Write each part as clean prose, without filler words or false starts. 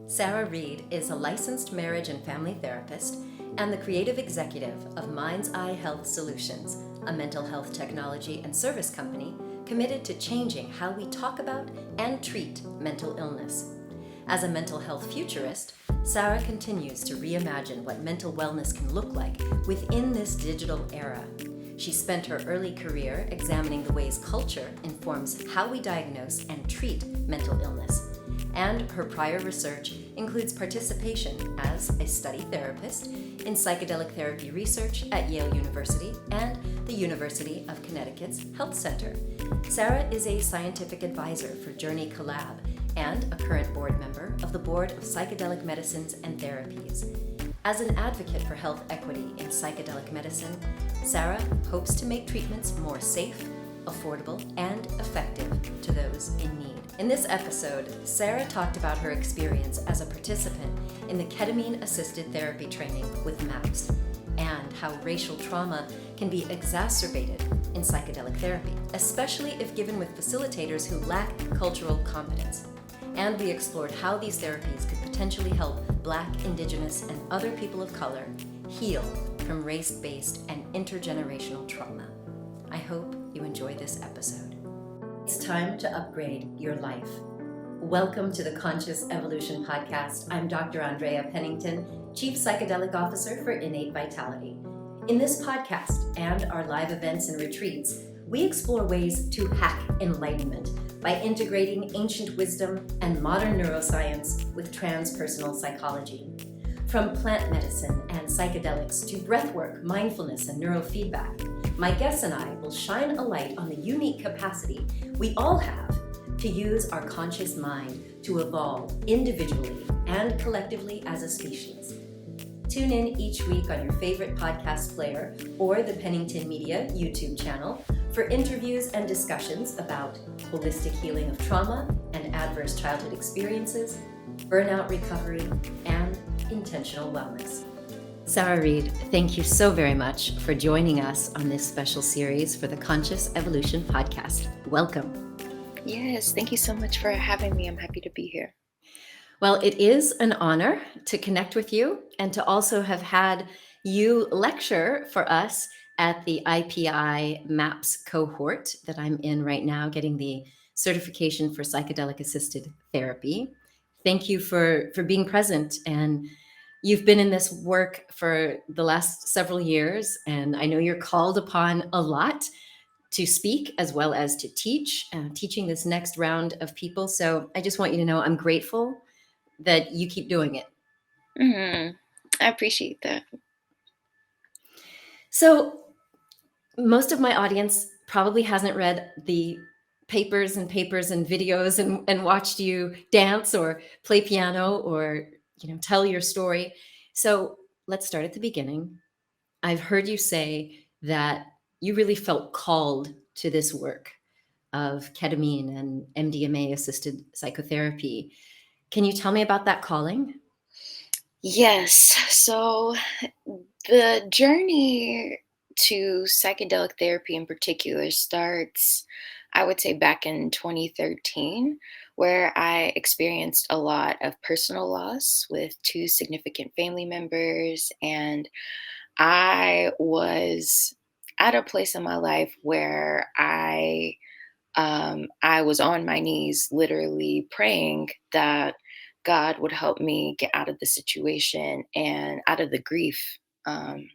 Sara Reed is a licensed marriage and family therapist and the creative executive of Mind's Eye Health Solutions, a mental health technology and service company committed to changing how we talk about and treat mental illness. As a mental health futurist, Sara continues to reimagine what mental wellness can look like within this digital era. She spent her early career examining the ways culture informs how we diagnose and treat mental illness. And her prior research includes participation as a study therapist in psychedelic therapy research at Yale University and the University of Connecticut's Health Center. Sara is a scientific advisor for Journey Collab and a current board member of the Board of Psychedelic Medicines and Therapies. As an advocate for health equity in psychedelic medicine, Sara hopes to make treatments more safe, affordable, and effective to those in need. In this episode, Sara talked about her experience as a participant in the ketamine-assisted therapy training with MAPS and how racial trauma can be exacerbated in psychedelic therapy, especially if given with facilitators who lack cultural competence. And we explored how these therapies could potentially help Black, Indigenous, and other people of color heal from race-based and intergenerational trauma. I hope you enjoy this episode. It's time to upgrade your life. Welcome to the Conscious Evolution Podcast. I'm Dr. Andrea Pennington, Chief Psychedelic Officer for Innate Vitality. In this podcast and our live events and retreats, we explore ways to hack enlightenment by integrating ancient wisdom and modern neuroscience with transpersonal psychology. From plant medicine and psychedelics to breathwork, mindfulness, and neurofeedback, my guests and I will shine a light on the unique capacity we all have to use our conscious mind to evolve individually and collectively as a species. Tune in each week on your favorite podcast player or the Pennington Media YouTube channel for interviews and discussions about holistic healing of trauma and adverse childhood experiences, burnout recovery, and intentional wellness. Sara Reed, thank you so very much for joining us on this special series for the Conscious Evolution Podcast. Welcome. Yes, thank you so much for having me. I'm happy to be here. Well, it is an honor to connect with you and to also have had you lecture for us at the IPI MAPS cohort that I'm in right now, getting the certification for psychedelic assisted therapy. Thank you for being present. And you've been in this work for the last several years, and I know you're called upon a lot to speak as well as to teach, teaching this next round of people. So I just want you to know I'm grateful that you keep doing it. I appreciate that. So most of my audience probably hasn't read the papers and videos and watched you dance or play piano or tell your story. So let's start at the beginning. I've heard you say that you really felt called to this work of ketamine and MDMA assisted psychotherapy. Can you tell me about that calling? Yes, so the journey to psychedelic therapy in particular starts, I would say, back in 2013, where I experienced a lot of personal loss with two significant family members. And I was at a place in my life where I was on my knees, literally praying that God would help me get out of the situation and out of the grief. Um,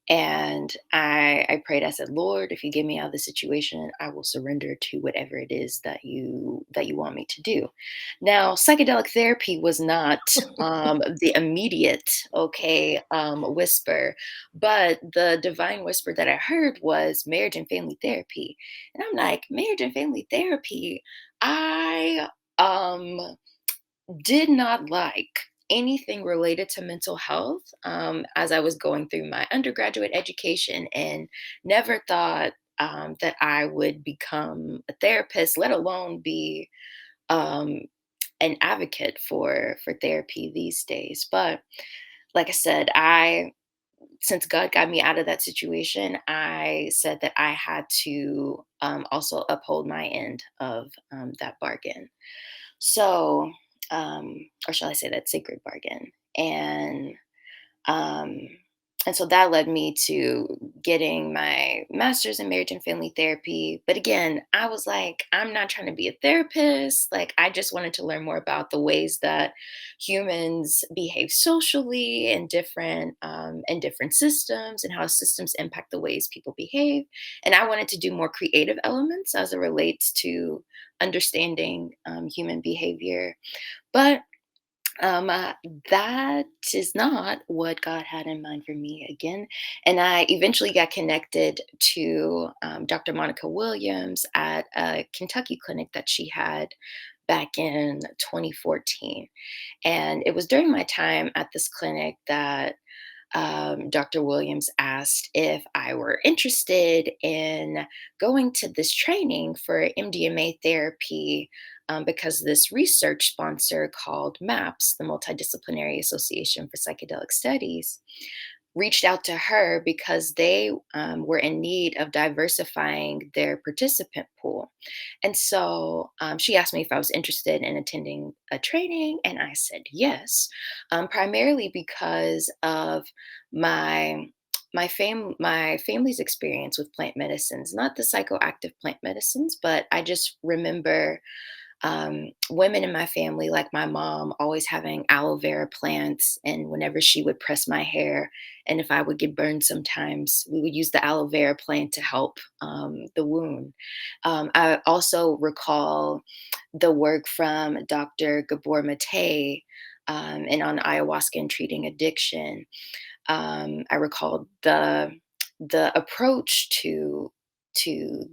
and I prayed. I said, "Lord, if you get me out of the situation, I will surrender to whatever it is that you want me to do." Now, psychedelic therapy was not the immediate whisper, but the divine whisper that I heard was marriage and family therapy, and I'm like, marriage and family therapy. I did not like anything related to mental health as I was going through my undergraduate education, and never thought that I would become a therapist, let alone be um, an advocate for therapy these days. But like I said, since God got me out of that situation, I said that I had to also uphold my end of that bargain. So or shall I say that sacred bargain. Um, and so that led me to getting my master's in marriage and family therapy. But again, I was like, I'm not trying to be a therapist. Like, I just wanted to learn more about the ways that humans behave socially and different systems, and how systems impact the ways people behave. And I wanted to do more creative elements as it relates to understanding human behavior. But um, uh, that is not what God had in mind for me again. And I eventually got connected to Dr. Monnica Williams at a Kentucky clinic that she had back in 2014. And it was during my time at this clinic that Dr. Williams asked if I were interested in going to this training for MDMA therapy, because this research sponsor called MAPS, the Multidisciplinary Association for Psychedelic Studies, reached out to her because they were in need of diversifying their participant pool. And so she asked me if I was interested in attending a training, and I said yes, primarily because of my my family's experience with plant medicines, not the psychoactive plant medicines, but I just remember women in my family, like my mom, always having aloe vera plants. And whenever she would press my hair, and if I would get burned sometimes, we would use the aloe vera plant to help the wound. I also recall the work from Dr. Gabor Mate, and on ayahuasca and treating addiction. I recall the approach to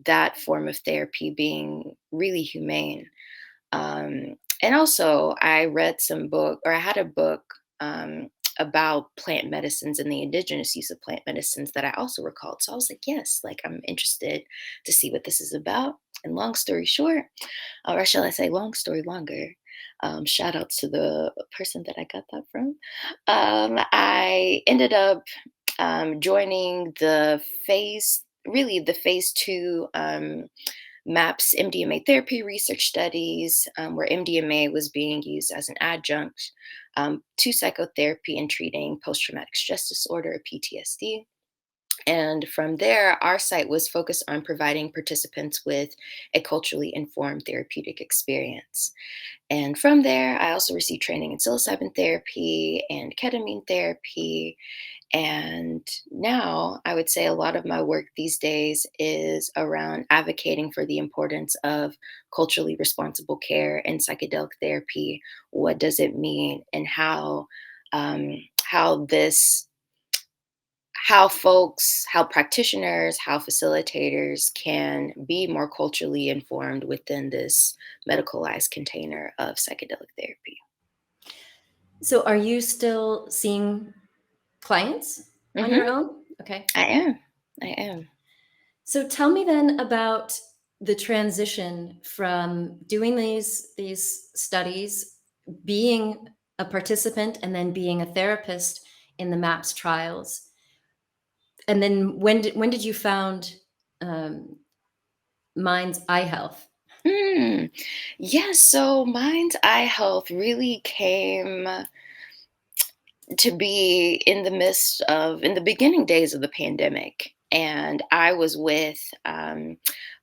that form of therapy being really humane. And also, I read some book, or I had a book about plant medicines and the indigenous use of plant medicines that I also recalled. So I was like, yes, like I'm interested to see what this is about. And long story short, or shall I say, long story longer. Shout outs to the person that I got that from. I ended up joining the phase two MAPS MDMA therapy research studies, where MDMA was being used as an adjunct to psychotherapy in treating post traumatic stress disorder, or PTSD. And from there, our site was focused on providing participants with a culturally informed therapeutic experience. And from there, I also received training in psilocybin therapy and ketamine therapy. And now I would say a lot of my work these days is around advocating for the importance of culturally responsible care and psychedelic therapy. What does it mean, and how this how folks, how practitioners, how facilitators can be more culturally informed within this medicalized container of psychedelic therapy. So, are you still seeing clients on Hmm. your own? Okay. I am. I am. So, tell me then about the transition from doing these studies, being a participant, and then being a therapist in the MAPS trials. And then when did you found um, Mind's Eye Health? Mm. Yeah, so Mind's Eye Health really came to be in the beginning days of the pandemic. And I was with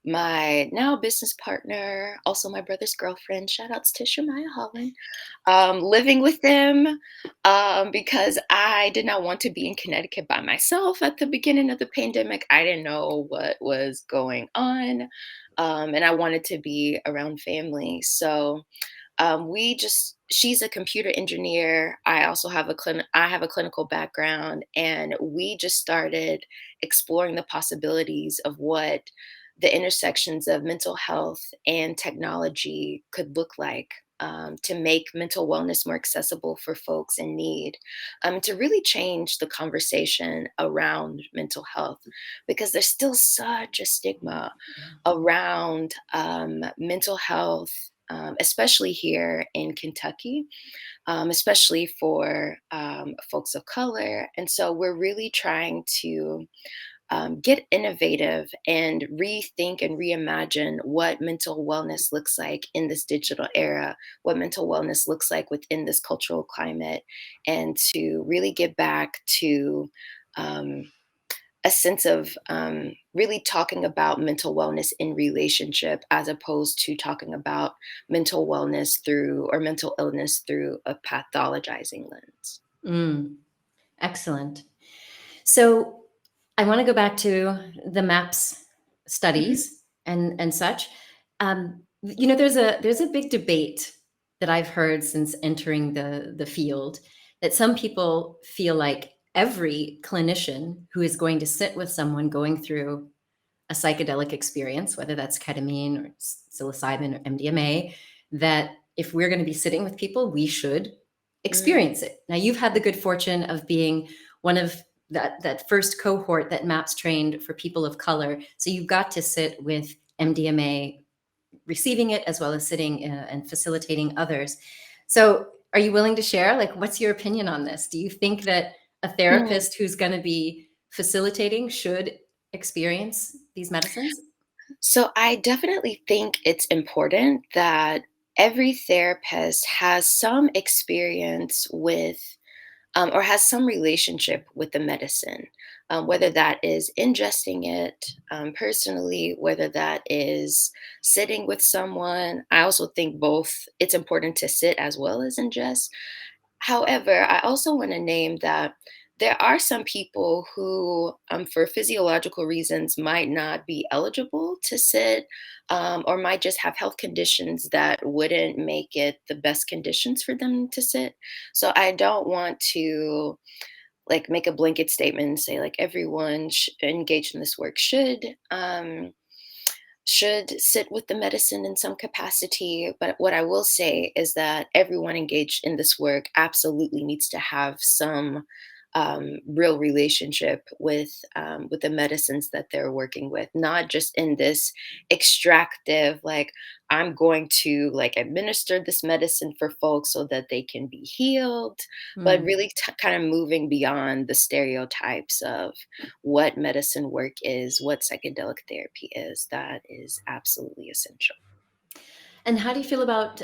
my now business partner, also my brother's girlfriend. Shout outs to Shamaya Holland. Living with them because I did not want to be in Connecticut by myself at the beginning of the pandemic. I didn't know what was going on, and I wanted to be around family. So we just she's a computer engineer. I also have I have a clinical background, and we just started exploring the possibilities of what the intersections of mental health and technology could look like, to make mental wellness more accessible for folks in need, to really change the conversation around mental health, because there's still such a stigma around mental health, especially here in Kentucky, especially for folks of color. And so we're really trying to get innovative and rethink and reimagine what mental wellness looks like in this digital era, what mental wellness looks like within this cultural climate, and to really get back to um, a sense of really talking about mental wellness in relationship as opposed to talking about mental wellness through or mental illness through a pathologizing lens. Mm, excellent. So I want to go back to the MAPS Mhm. studies and such. There's a big debate that I've heard since entering the field, that some people feel like every clinician who is going to sit with someone going through a psychedelic experience, whether that's ketamine or psilocybin or MDMA, that if we're going to be sitting with people, we should Mm, experience it. Now, you've had the good fortune of being one of that first cohort that MAPS trained for people of color. So you got to sit with MDMA, receiving it as well as sitting and facilitating others. So are you willing to share? Like, what's your opinion on this? Do you think that a mm. therapist who's going to be facilitating should experience these medicines? So I definitely think it's important that every therapist has some experience with or has some relationship with the medicine, whether that is ingesting it personally, whether that is sitting with someone. I also think both, it's important to sit as well as ingest. However, I also want to name that there are some people who, for physiological reasons, might not be eligible to sit, or might just have health conditions that wouldn't make it the best conditions for them to sit. So I don't want to like make a blanket statement and say like everyone engaged in this work should sit with the medicine in some capacity. But what I will say is that everyone engaged in this work absolutely needs to have some real relationship with the medicines that they're working with, not just in this extractive, like I'm going to like administer this medicine for folks so that they can be healed, but Mm. really kind of moving beyond the stereotypes of what medicine work is, what psychedelic therapy is. That is absolutely essential. And how do you feel about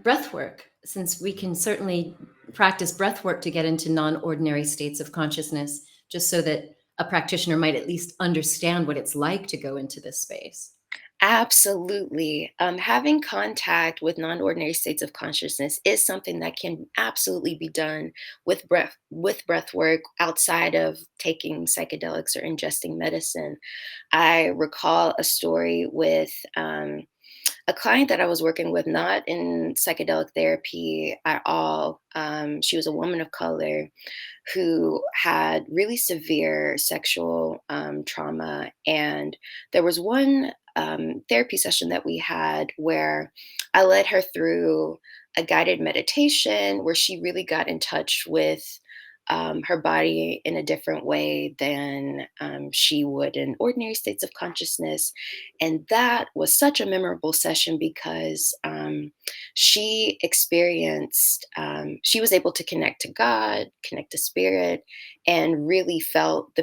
breath work? Since we can certainly practice breath work to get into non ordinary states of consciousness, just so that a practitioner might at least understand what it's like to go into this space. Absolutely. Having contact with non-ordinary states of consciousness is something that can absolutely be done with breath work outside of taking psychedelics or ingesting medicine. I recall a story with a client that I was working with, not in psychedelic therapy at all. She was a woman of color who had really severe sexual trauma. And there was one therapy session that we had where I led her through a guided meditation where she really got in touch with her body in a different way than she would in ordinary states of consciousness. And that was such a memorable session because she was able to connect to God, connect to spirit, and really felt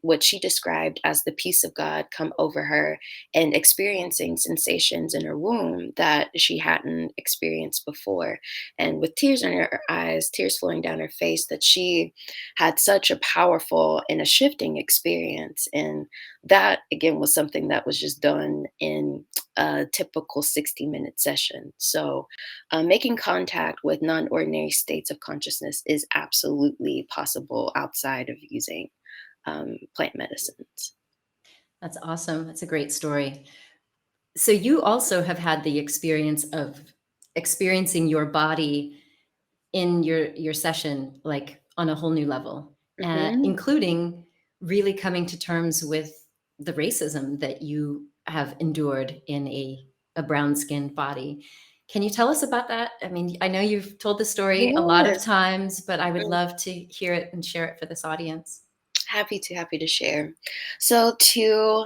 what she described as the peace of God come over her, and experiencing sensations in her womb that she hadn't experienced before. And with tears in her eyes, tears flowing down her face, that she had such a powerful and a shifting experience. And that, again, was something that was just done in a typical 60-minute session. So, making contact with non ordinary states of consciousness is absolutely possible outside of using plant medicines. That's awesome. That's a great story. So you also have had the experience of experiencing your body in your session, like on a whole new level, Hmm. including really coming to terms with the racism that you have endured in a brown skinned body. Can you tell us about that? I mean, I know you've told the story a lot of Yes. times, but I would love to hear it and share it for this audience. Happy to share. So to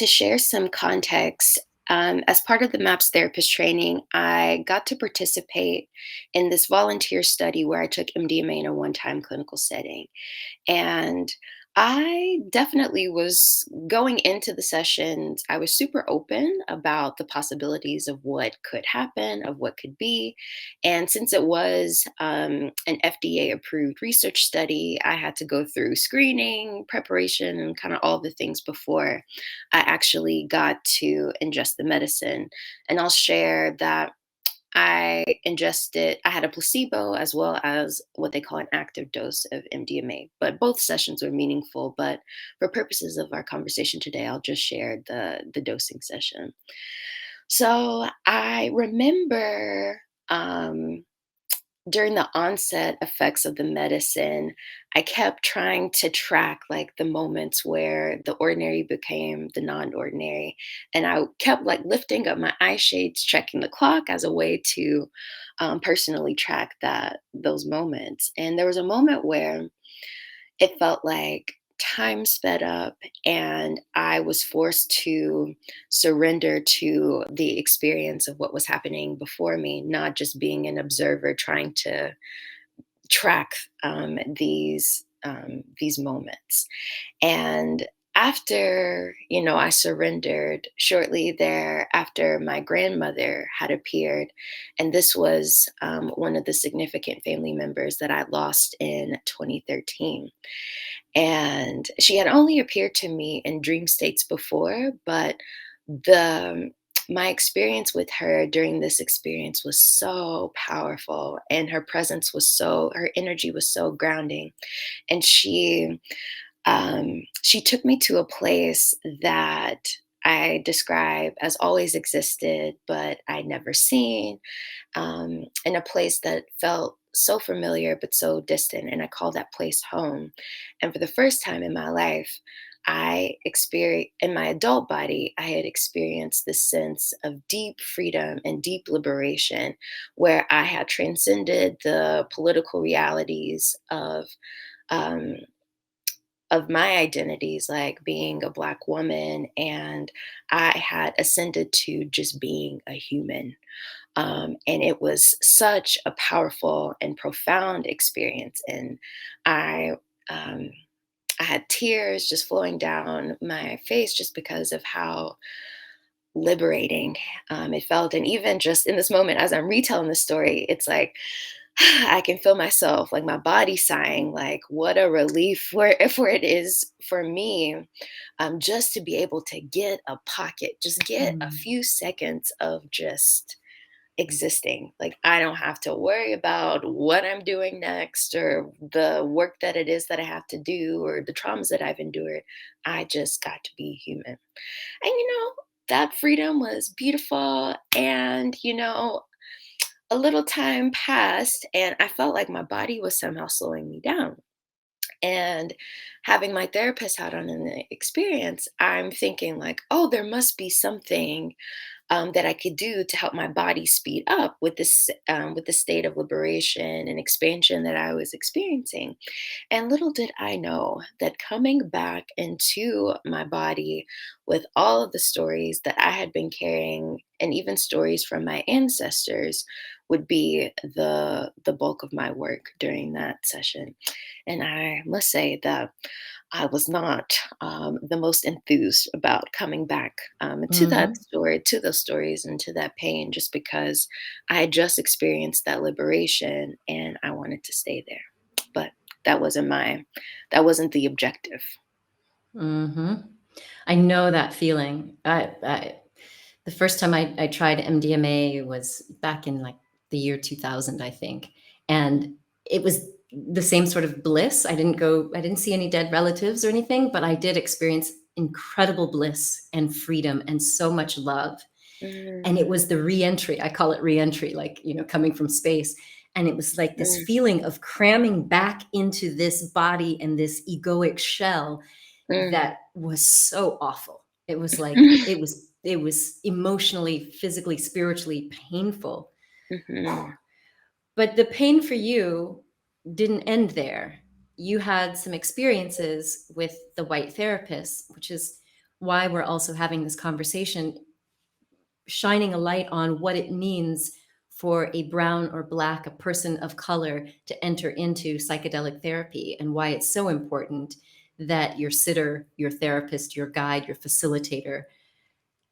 share some context, as part of the MAPS therapist training, I got to participate in this volunteer study where I took MDMA in a one-time clinical setting. And I definitely was going into the sessions, I was super open about the possibilities of what could happen, of what could be. And since it was an FDA approved research study, I had to go through screening, preparation, and kind of all the things before I actually got to ingest the medicine. And I'll share that I ingested, I had a placebo as well as what they call an active dose of MDMA. But both sessions were meaningful. But for purposes of our conversation today, I'll just share the dosing session. So I remember during the onset effects of the medicine, I kept trying to track like the moments where the ordinary became the non-ordinary. And I kept like lifting up my eye shades, checking the clock as a way to personally track those moments. And there was a moment where it felt like time sped up and I was forced to surrender to the experience of what was happening before me, not just being an observer trying to track these moments. And after, I surrendered shortly there after my grandmother had appeared. And this was one of the significant family members that I lost in 2013. And she had only appeared to me in dream states before, but the my experience with her during this experience was so powerful, and her energy was so grounding. And she took me to a place that I describe as always existed, but I'd never seen, in a place that felt so familiar but so distant. And I call that place home. And for the first time in my life, I experienced in my adult body, I had experienced this sense of deep freedom and deep liberation where I had transcended the political realities um, of my identities, like being a Black woman, and I had ascended to just being a human. And it was such a powerful and profound experience. And I, um, I had tears just flowing down my face just because of how liberating it felt. And even just in this moment, as I'm retelling the story, it's like I can feel myself, like my body sighing, like what a relief for it is for me, just to be able to get a pocket, just get a Mm. few seconds of just existing. Like I don't have to worry about what I'm doing next or the work that it is that I have to do or the traumas that I've endured. I just got to be human. And that freedom was beautiful. And a little time passed and I felt like my body was somehow slowing me down. And having my therapist out on an experience, I'm thinking like, oh, there must be something that I could do to help my body speed up with the state of liberation and expansion that I was experiencing. And little did I know that coming back into my body with all of the stories that I had been carrying, and even stories from my ancestors, would be the bulk of my work during that session. And I must say that I was not the most enthused about coming back Mhm. to those stories, and to that pain, just because I had just experienced that liberation and I wanted to stay there. But that wasn't my, that wasn't the objective. Mhm. I know that feeling. The first time I tried MDMA was back in, like, the year 2000, I think, and it was the same sort of bliss. I didn't see any dead relatives or anything, but I did experience incredible bliss and freedom and so much love, and it Mm, was the re-entry. I call it re-entry, like, coming from space, and it was like this mm, feeling of cramming back into this body and this egoic shell mm, that was so awful. It was like mm, it was emotionally, physically, spiritually painful. mhm, But the pain for you didn't end there. You had some experiences with the white therapist, which is why we're also having this conversation, shining a light on what it means for a brown or black, a person of color, to enter into psychedelic therapy, and why it's so important that your sitter, your therapist, your guide, your facilitator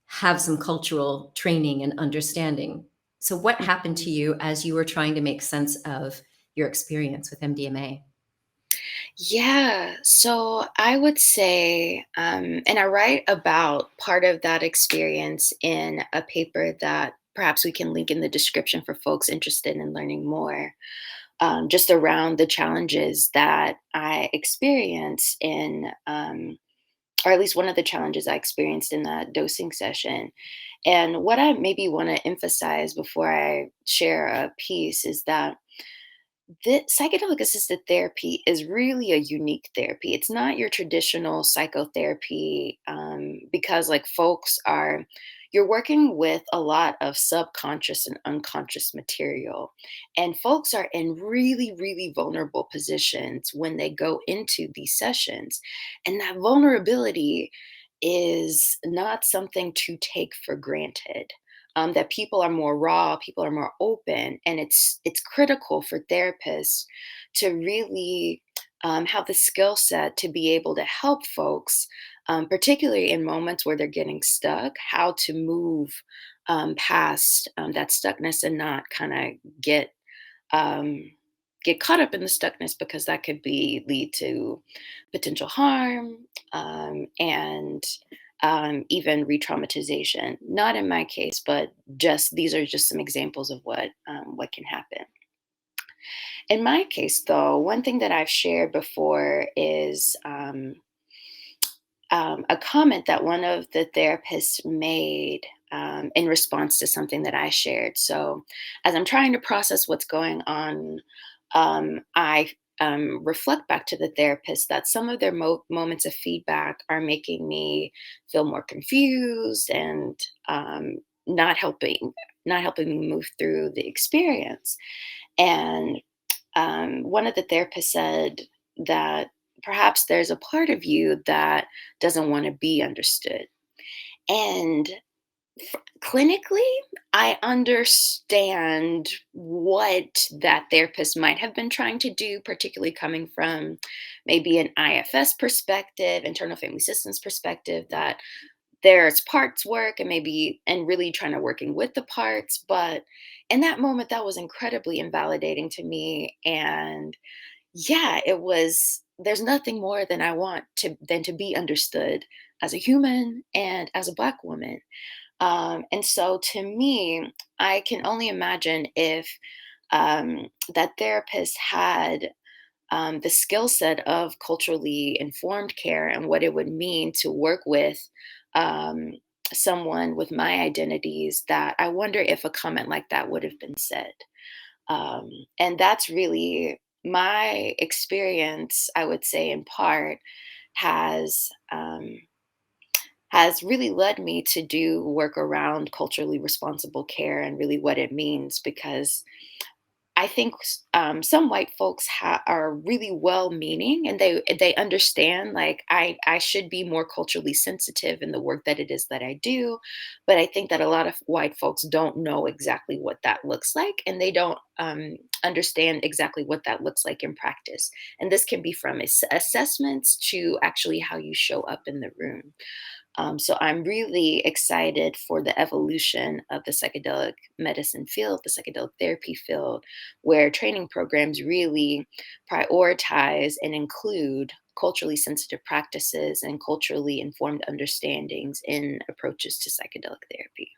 have some cultural training and understanding. So, what happened to you as you were trying to make sense of your experience with MDMA? Yeah, so I would say, and I write about part of that experience in a paper that perhaps we can link in the description for folks interested in learning more, just around the challenges that I experience in, or at least one of the challenges I experienced in that dosing session. And what I maybe want to emphasize before I share a piece is that the psychedelic assisted therapy is really a unique therapy. It's not your traditional psychotherapy, because, like, you're working with a lot of subconscious and unconscious material. And folks are in really, really vulnerable positions when they go into these sessions. And that vulnerability is not something to take for granted. That people are more raw, people are more open, and it's critical for therapists to really have the skill set to be able to help folks, particularly in moments where they're getting stuck, how to move past that stuckness and not kind of um, get caught up in the stuckness, because that could be lead to potential harm, and even re-traumatization. Not in my case, but just these are just some examples of what can happen. In my case, though, one thing that I've shared before is a comment that one of the therapists made in response to something that I shared. So, as I'm trying to process what's going on, I reflect back to the therapist that some of their moments of feedback are making me feel more confused and not helping me move through the experience. And one of the therapists said that perhaps there's a part of you that doesn't want to be understood. And clinically, I understand what that therapist might have been trying to do, particularly coming from maybe an IFS perspective, internal family systems perspective, that there's parts work and maybe and really trying to working with the parts. But in that moment, that was incredibly invalidating to me. And yeah, it was there's nothing more than I want to be understood as a human and as a Black woman. And so, to me, I can only imagine if that therapist had the skill set of culturally informed care and what it would mean to work with um, someone with my identities, that I wonder if a comment like that would have been said. And that's really my experience, I would say, in part, has. Has really led me to do work around culturally responsible care and really what it means, because I think some white folks are really well-meaning, and they understand, like, I should be more culturally sensitive in the work that it is that I do, but I think that a lot of white folks don't know exactly what that looks like, and they don't understand exactly what that looks like in practice. And this can be from assessments to actually how you show up in the room. So I'm really excited for the evolution of the psychedelic medicine field, the psychedelic therapy field, where training programs really prioritize and include culturally sensitive practices and culturally informed understandings in approaches to psychedelic therapy.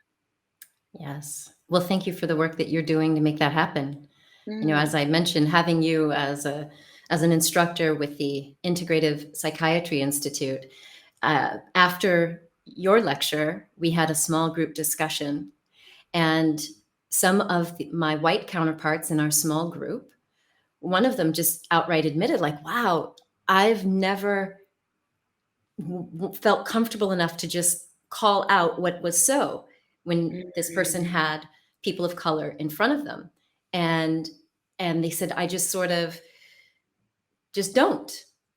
Yes. Well, thank you for the work that you're doing to make that happen. Mm, As I mentioned, having you as an instructor with the Integrative Psychiatry Institute, after your lecture, we had a small group discussion, and some of my white counterparts in our small group, one of them just outright admitted, like, "Wow, I've never felt comfortable enough to just call out what was so," when this person mhm, had people of color in front of them, and they said, "I just sort of just don't."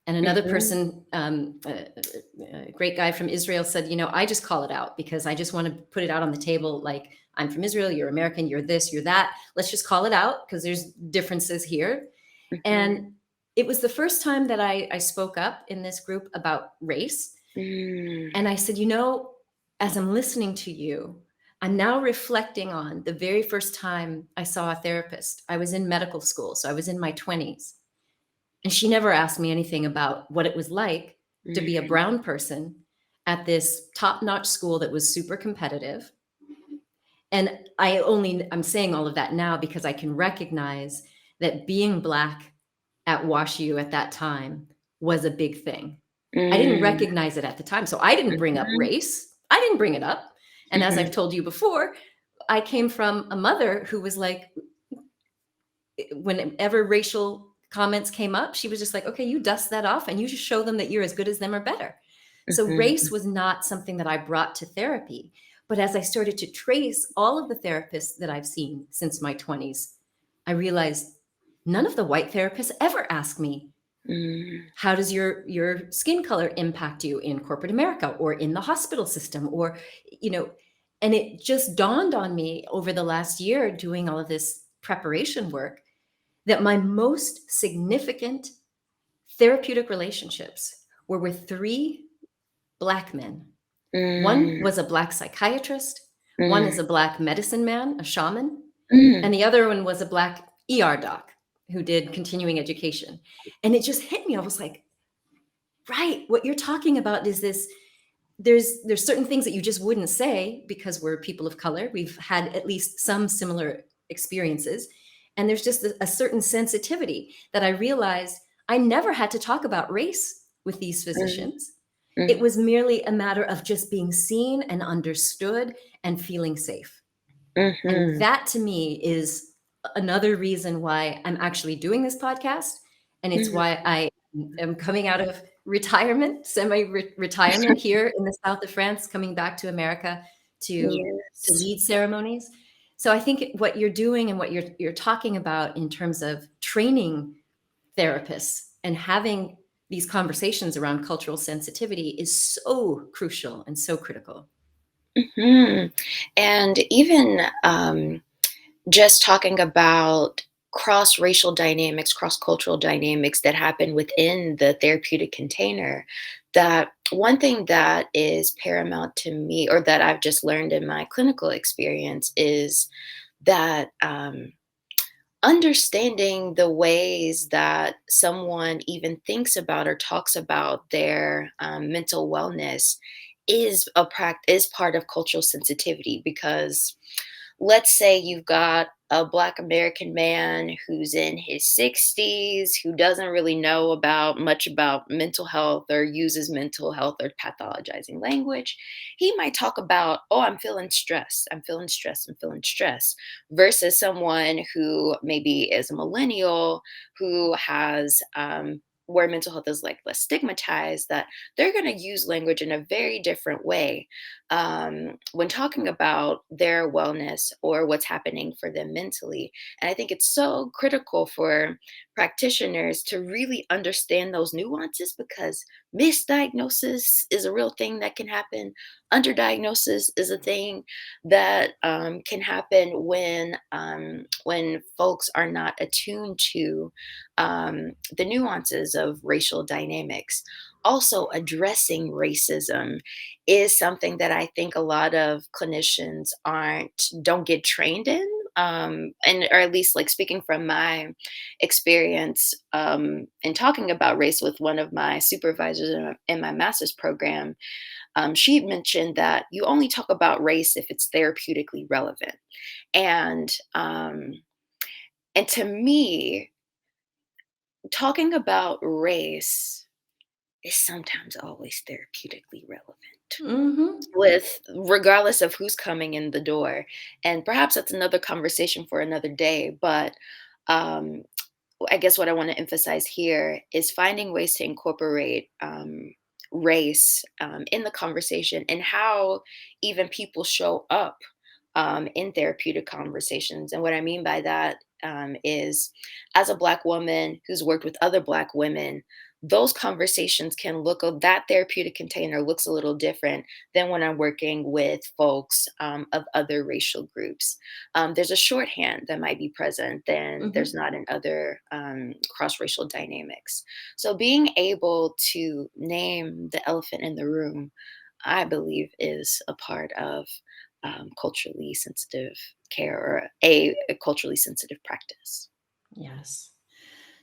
And another mhm, person, a great guy from Israel, said, "I just call it out because I just want to put it out on the table. Like, I'm from Israel, you're American, you're this, you're that. Let's just call it out because there's differences here." mhm, And it was the first time that I spoke up in this group about race. Mm, And I said, you know, as I'm listening to you, I'm now reflecting on the very first time I saw a therapist. I was in medical school, so I was in my 20s. And she never asked me anything about what it was like to be a mhm, brown person at this top-notch school that was super competitive. And I'm saying all of that now because I can recognize that being Black at WashU at that time was a big thing. I didn't mm, recognize it at the time. So I didn't bring up mhm, race. I didn't bring it up. And as mhm, I've told you before, I came from a mother who was like, whenever racial comments came up, she was just like, okay, you dust that off and you just show them that you're as good as them or better. So race mhm, was not something that I brought to therapy. But as I started to trace all of the therapists that I've seen since my 20s, I realized none of the white therapists ever asked me, mm, how does your skin color impact you in corporate America or in the hospital system, or you know and it just dawned on me over the last year doing all of this preparation work that my most significant therapeutic relationships were with three Black men. One mm, was a Black psychiatrist, one mm, is a Black medicine man, a shaman, mm, and the other one was a Black ER doc who did continuing education. And it just hit me. I was like, right, what you're talking about is this. There's certain things that you just wouldn't say because we're people of color. We've had at least some similar experiences. And there's just a certain sensitivity that I realized I never had to talk about race with these mm, physicians. It mm, was merely a matter of just being seen and understood and feeling safe. And mhm, that to me is another reason why I'm actually doing this podcast. And it's mhm. why I am coming out of retirement, semi-retirement here in the south of France, coming back to America to Yes. lead ceremonies. So I think what you're doing and what you're talking about in terms of training therapists and having these conversations around cultural sensitivity is so crucial and so critical. Mhm. And even, just talking about cross-racial dynamics, cross-cultural dynamics that happen within the therapeutic container, that one thing that is paramount to me or that I've just learned in my clinical experience is that, understanding the ways that someone even thinks about or talks about their mental wellness is part of cultural sensitivity because let's say you've got a Black American man who's in his 60s who doesn't really know about much about mental health or uses mental health or pathologizing language. He might talk about, oh, I'm feeling stressed. I'm feeling stressed. I'm feeling stressed. Versus someone who maybe is a millennial who has, where mental health is like less stigmatized, that they're going to use language in a very different way when talking about their wellness or what's happening for them mentally. And I think it's so critical for practitioners to really understand those nuances because misdiagnosis is a real thing that can happen. Underdiagnosis is a thing that can happen when folks are not attuned to the nuances of racial dynamics. Also, addressing racism is something that I think a lot of clinicians don't get trained in. And or at least like speaking from my experience in talking about race with one of my supervisors in my master's program, she mentioned that you only talk about race if it's therapeutically relevant. And and to me, talking about race is sometimes always therapeutically relevant Hmm. with regardless of who's coming in the door. And perhaps that's another conversation for another day. But um, I guess what I want to emphasize here is finding ways to incorporate race in the conversation and how even people show up in therapeutic conversations. And what I mean by that is as a Black woman who's worked with other Black women, those conversations can look, that therapeutic container looks a little different than when I'm working with folks of other racial groups. There's a shorthand that might be present than there's Mhm. not in other cross racial dynamics. So being able to name the elephant in the room, I believe, is a part of culturally sensitive care, or a culturally sensitive practice. Yes.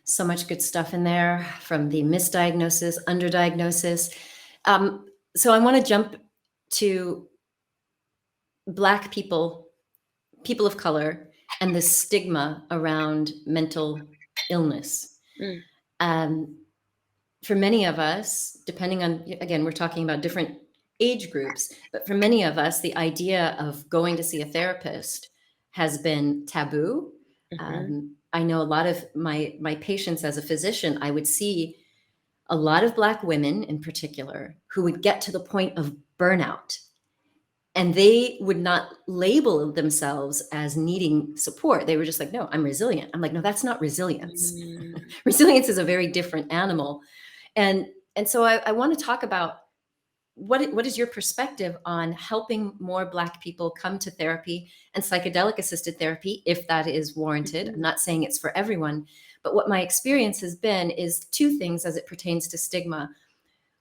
So much good stuff in there from the misdiagnosis, underdiagnosis. Um, so I want to jump to Black people, people of color, and the stigma around mental illness. Mm, Um, for many of us, depending on, again, we're talking about different age groups, but for many of us, the idea of going to see a therapist has been taboo. mhm, I know a lot of my patients as a physician, I would see a lot of Black women in particular who would get to the point of burnout, and they would not label themselves as needing support. They were just like, no, I'm resilient. I'm like, no, that's not resilience. mm, Resilience is a very different animal. And and so I want to talk about what is your perspective on helping more Black people come to therapy and psychedelic assisted therapy if that is warranted. I'm mhm, not saying it's for everyone, but what my experience has been is two things as it pertains to stigma.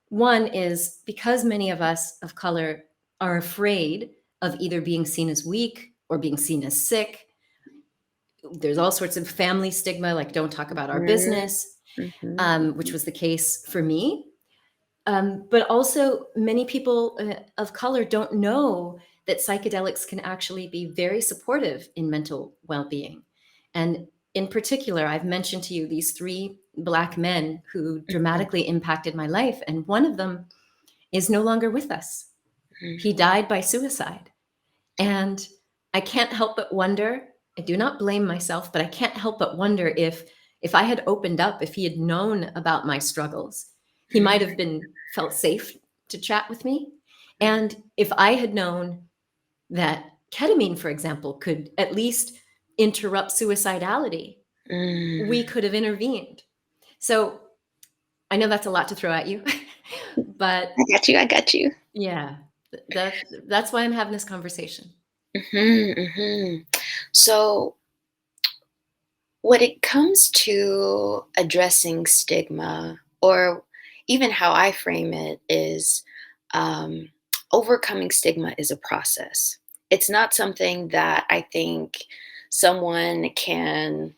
One is because many of us of color are afraid of either being seen as weak or being seen as sick. There's all sorts of family stigma, like don't talk about our mhm, business, mhm, which was the case for me. But also, many people of color don't know that psychedelics can actually be very supportive in mental well being. And in particular, I've mentioned to you these three Black men who mhm, dramatically impacted my life. And one of them is no longer with us. mhm. He died by suicide. And I can't help but wonder, I do not blame myself, but I can't help but wonder if I had opened up, if he had known about my struggles, he might have been felt safe to chat with me. And if I had known that ketamine, for example, could at least interrupt suicidality, we Mm. could have intervened. So I know that's a lot to throw at you, but I got you. I got you. yeah, that's why I'm having this conversation. Mhm, mhm. So, when it comes to addressing stigma, or even how I frame it, is um, overcoming stigma is a process. It's not something that I think someone can,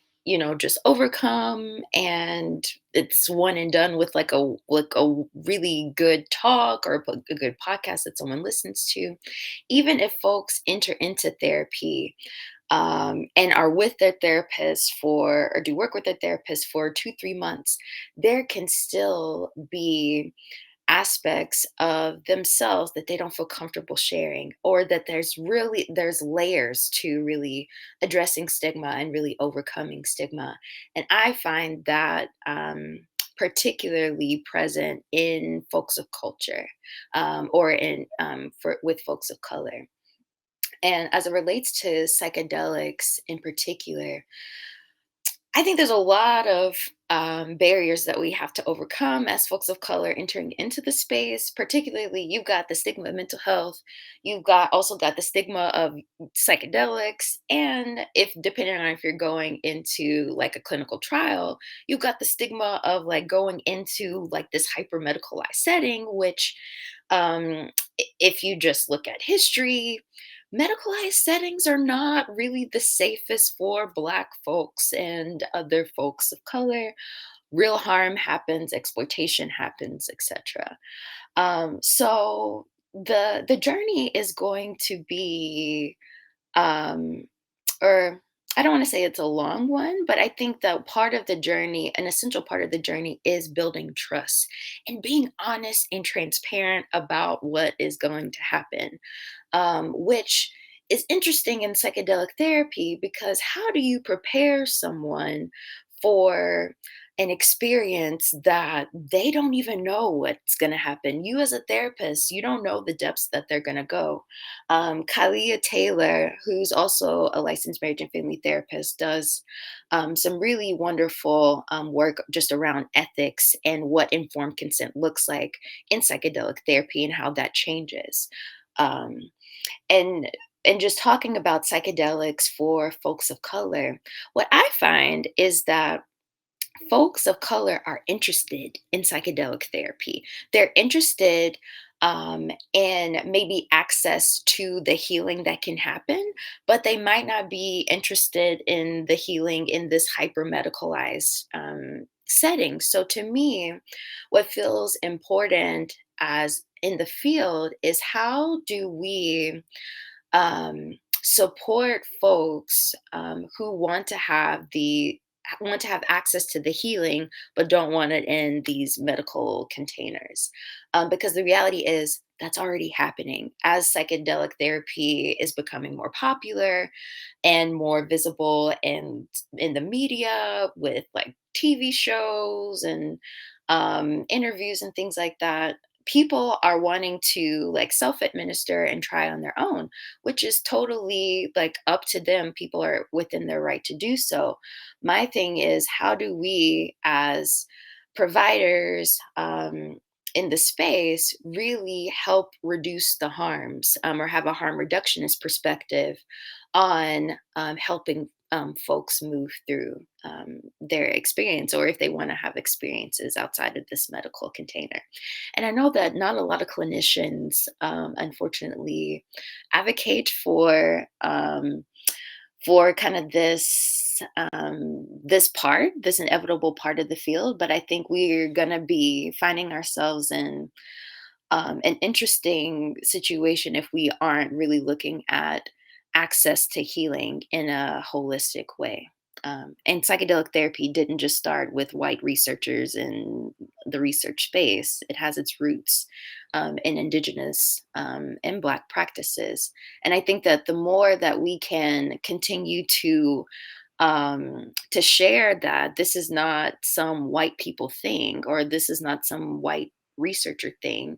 just overcome, and it's one and done with like a really good talk, or a good podcast that someone listens to. Even if folks enter into therapy and are with their therapist for, or do work with their therapist for 2, 3 months, there can still be aspects of themselves that they don't feel comfortable sharing, or that there's layers to really addressing stigma and really overcoming stigma. And I find that particularly present in folks of culture, or in for with folks of color. And as it relates to psychedelics in particular, I think there's a lot of barriers that we have to overcome as folks of color entering into the space. Particularly, you've got the stigma of mental health. You've got the stigma of psychedelics, and if depending on if you're going into like a clinical trial, you've got the stigma of like going into like this hyper medicalized setting, which if you just look at history, medicalized settings are not really the safest for Black folks and other folks of color. Real harm happens, exploitation happens, etc. So the journey is going to be um, or I don't want to say it's a long one, but I think that part of the journey, an essential part of the journey, is building trust and being honest and transparent about what is going to happen, which is interesting in psychedelic therapy, because how do you prepare someone for an experience that they don't even know what's going to happen. You, as a therapist, you don't know the depths that they're going to go. Kalia Taylor, who's also a licensed marriage and family therapist, does some really wonderful work just around ethics and what informed consent looks like in psychedelic therapy and how that changes. Um, and just talking about psychedelics for folks of color, what I find is that folks of color are interested in psychedelic therapy. They're interested in maybe access to the healing that can happen, but they might not be interested in the healing in this hyper medicalized setting. So to me, what feels important as in the field is how do we support folks who want to have access to the healing, but don't want it in these medical containers. Because the reality is that's already happening as psychedelic therapy is becoming more popular and more visible in the media with like TV shows and interviews and things like that. People are wanting to like self administer and try on their own, which is totally like up to them. People are within their right to do so. My thing is, how do we as providers in the space really help reduce the harms, or have a harm reductionist perspective on helping folks move through their experience, or if they want to have experiences outside of this medical container. And I know that not a lot of clinicians, unfortunately, advocate for kind of this inevitable part of the field. But I think we're going to be finding ourselves in an interesting situation if we aren't really looking at access to healing in a holistic way. And psychedelic therapy didn't just start with white researchers in the research space. It has its roots in indigenous and Black practices. And I think that the more that we can continue to share that this is not some white people thing, or this is not some white researcher thing,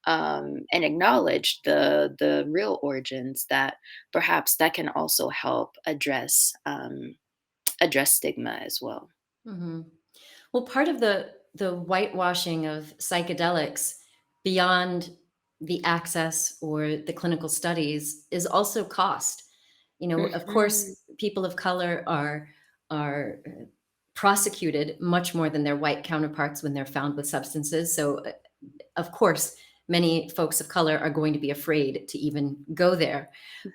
and acknowledge the real origins, that perhaps that can also help address stigma as well. Mhm. Well, part of the whitewashing of psychedelics beyond the access or the clinical studies is also cost. You know, of Mhm, course, people of color are prosecuted much more than their white counterparts when they're found with substances. So, of course, many folks of color are going to be afraid to even go there.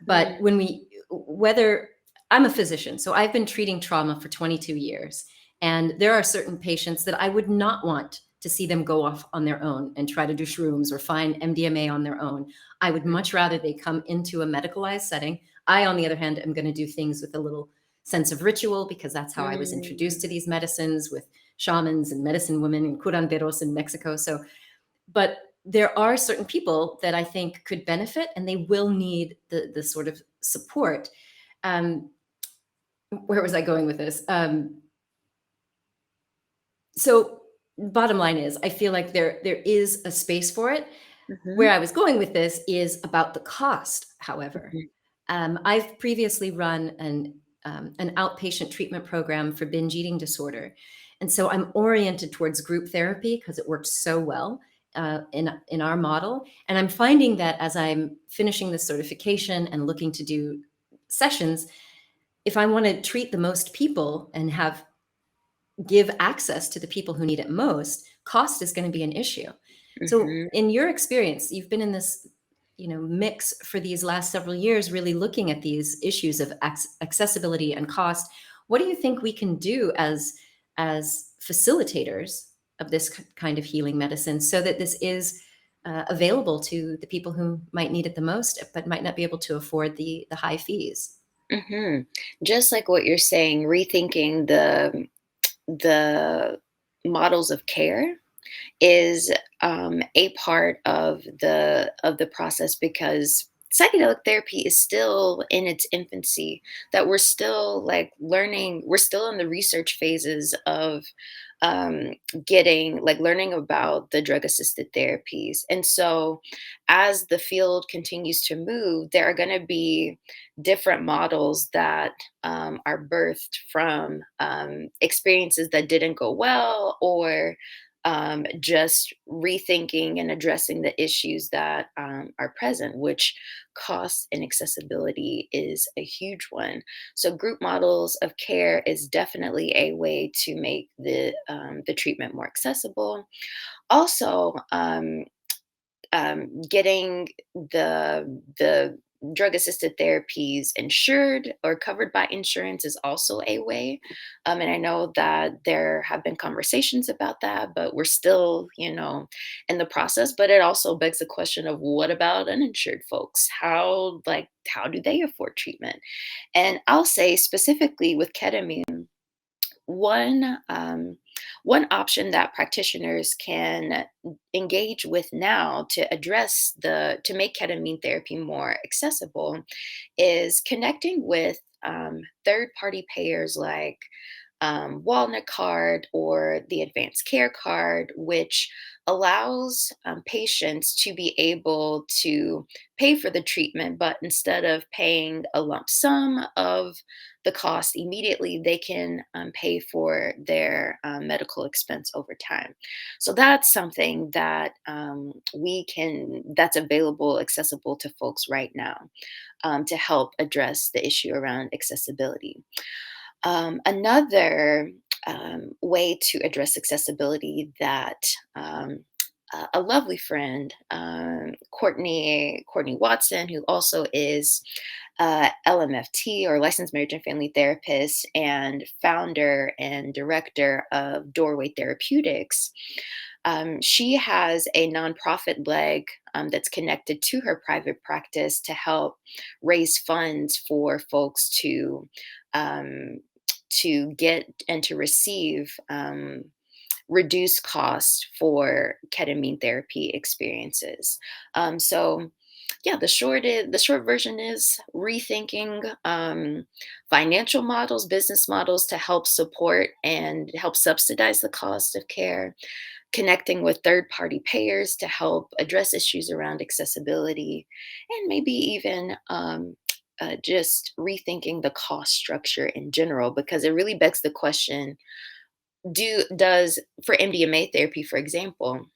But mhm, when we, whether I'm a physician, so I've been treating trauma for 22 years, and there are certain patients that I would not want to see them go off on their own and try to do shrooms or find MDMA on their own. I would much rather they come into a medicalized setting. I, on the other hand, am going to do things with a little sense of ritual because that's how I was introduced to mm, these medicines with shamans and medicine women and curanderos in Mexico. So but there are certain people that I think could benefit, and they will need the sort of support. Um, where was I going with this? So bottom line is, I feel like there is a space for it. Where mhm, I was going with this is about the cost. However, mhm, I've previously run an outpatient treatment program for binge eating disorder. And so I'm oriented towards group therapy because it works so well in our model. And I'm finding that as I'm finishing this certification and looking to do sessions, if I want to treat the most people and have give access to the people who need it most, cost is going to be an issue. So mhm. in your experience, you've been in this, mix for these last several years, really looking at these issues of accessibility and cost. What do you think we can do as facilitators of this kind of healing medicine so that this is available to the people who might need it the most, but might not be able to afford the high fees? Mhm. Just like what you're saying, rethinking the models of care is a part of the process, because psychedelic therapy is still in its infancy, that we're still like learning, we're still in the research phases of um, getting like learning about the drug assisted therapies. And so as the field continues to move, there are going to be different models that are birthed from experiences that didn't go well, or just rethinking and addressing the issues that are present, which cost and accessibility is a huge one. So, group models of care is definitely a way to make the treatment more accessible. Also, getting the drug assisted therapies insured or covered by insurance is also a way. And I know that there have been conversations about that, but we're still, in the process. But it also begs the question of, what about uninsured folks? How do they afford treatment? And I'll say specifically with ketamine, one one option that practitioners can engage with now to address the to make ketamine therapy more accessible is connecting with third party payers like Walnut Card or the Advanced Care Card, which allows patients to be able to pay for the treatment, but instead of paying a lump sum of the cost immediately, they can pay for their medical expense over time. So that's something that that's available, accessible to folks right now, to help address the issue around accessibility. Another way to address accessibility that a lovely friend, Courtney Watson, who also is LMFT, or licensed marriage and family therapist, and founder and director of Doorway Therapeutics. She has a nonprofit leg that's connected to her private practice to help raise funds for folks um, to get and to receive reduced costs for ketamine therapy experiences. So yeah, the short version is rethinking financial models, business models to help support and help subsidize the cost of care, connecting with third party payers to help address issues around accessibility, and maybe even just rethinking the cost structure in general, because it really begs the question, does for MDMA therapy, for example,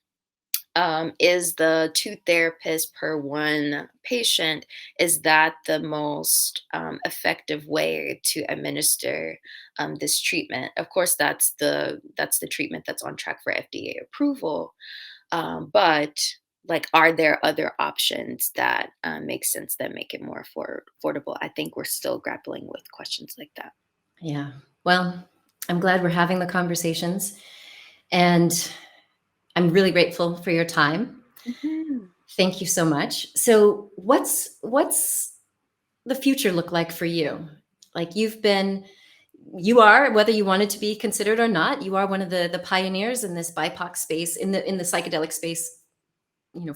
is the two therapists per one patient, is that the most effective way to administer this treatment? Of course, that's the treatment that's on track for FDA approval. But like, are there other options that make sense, that make it more affordable? I think we're still grappling with questions like that. Yeah. Well, I'm glad we're having the conversations, and I'm really grateful for your time. Mhm. Thank you so much. So, what's the future look like for you? Like, you are, whether you wanted to be considered or not, you are one of the pioneers in this BIPOC space, in the psychedelic space.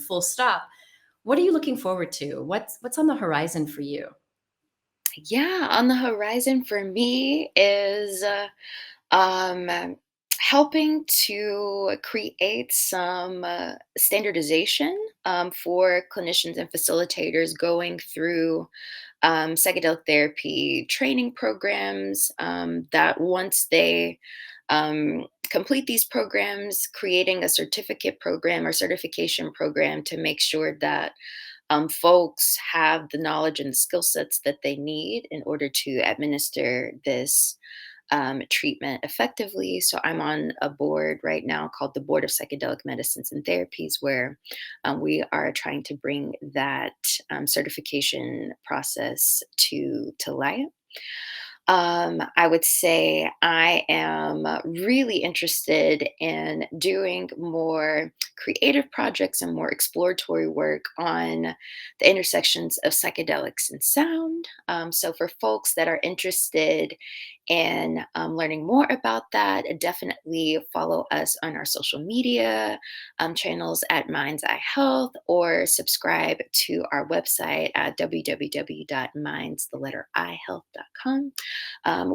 Full stop. What are you looking forward to? What's on the horizon for you? Yeah, on the horizon for me is um, helping to create some standardization for clinicians and facilitators going through psychedelic therapy training programs, that once they complete these programs, creating a certificate program or certification program to make sure that folks have the knowledge and the skill sets that they need in order to administer this treatment effectively. So I'm on a board right now called the Board of Psychedelic Medicines and Therapies, where we are trying to bring that certification process to light. I would say I am really interested in doing more creative projects and more exploratory work on the intersections of psychedelics and sound. So, for folks that are interested in learning more about that, definitely follow us on our social media channels at Mind's Eye Health, or subscribe to our website at www.minds.ihealth.com.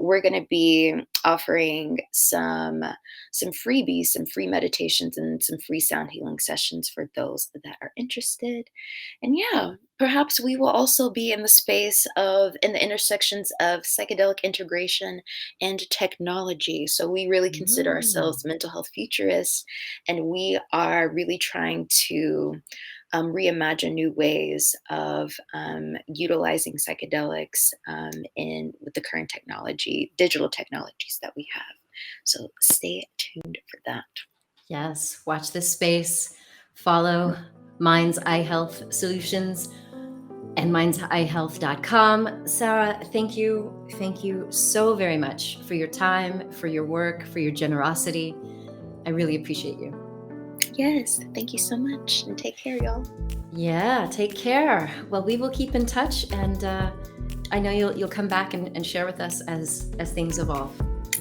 We're going to be offering some freebies, some free meditations, and some free sound healing sessions for those that are interested. And yeah, perhaps we will also be in the space of, in the intersections of psychedelic integration and technology. So we really consider Mm. ourselves mental health futurists, and we are really trying to reimagine new ways of utilizing psychedelics in with the current technology, digital technologies that we have. So stay tuned for that. Yes, watch this space. Follow Mind's Eye Health Solutions and mindseyehealth.com. Sara, thank you. Thank you so very much for your time, for your work, for your generosity. I really appreciate you. Yes, thank you so much, and take care, y'all. Yeah, take care. Well, we will keep in touch, and I know you'll come back and share with us as things evolve.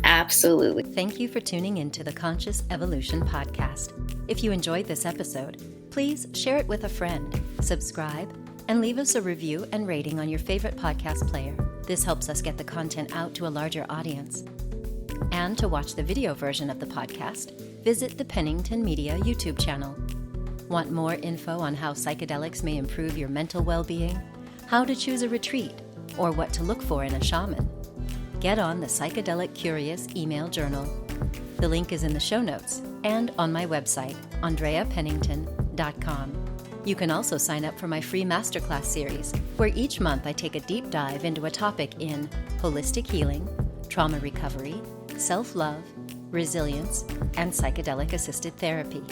Absolutely. Thank you for tuning in to the Conscious Evolution Podcast. If you enjoyed this episode, please share it with a friend, subscribe, and leave us a review and rating on your favorite podcast player. This helps us get the content out to a larger audience. And to watch the video version of the podcast, visit the Pennington Media YouTube channel. Want more info on how psychedelics may improve your mental well-being, how to choose a retreat, or what to look for in a shaman? Get on the Psychedelic Curious email journal. The link is in the show notes and on my website, andreapennington.com. You can also sign up for my free masterclass series, where each month I take a deep dive into a topic in holistic healing, trauma recovery, self-love, resilience, and psychedelic-assisted therapy.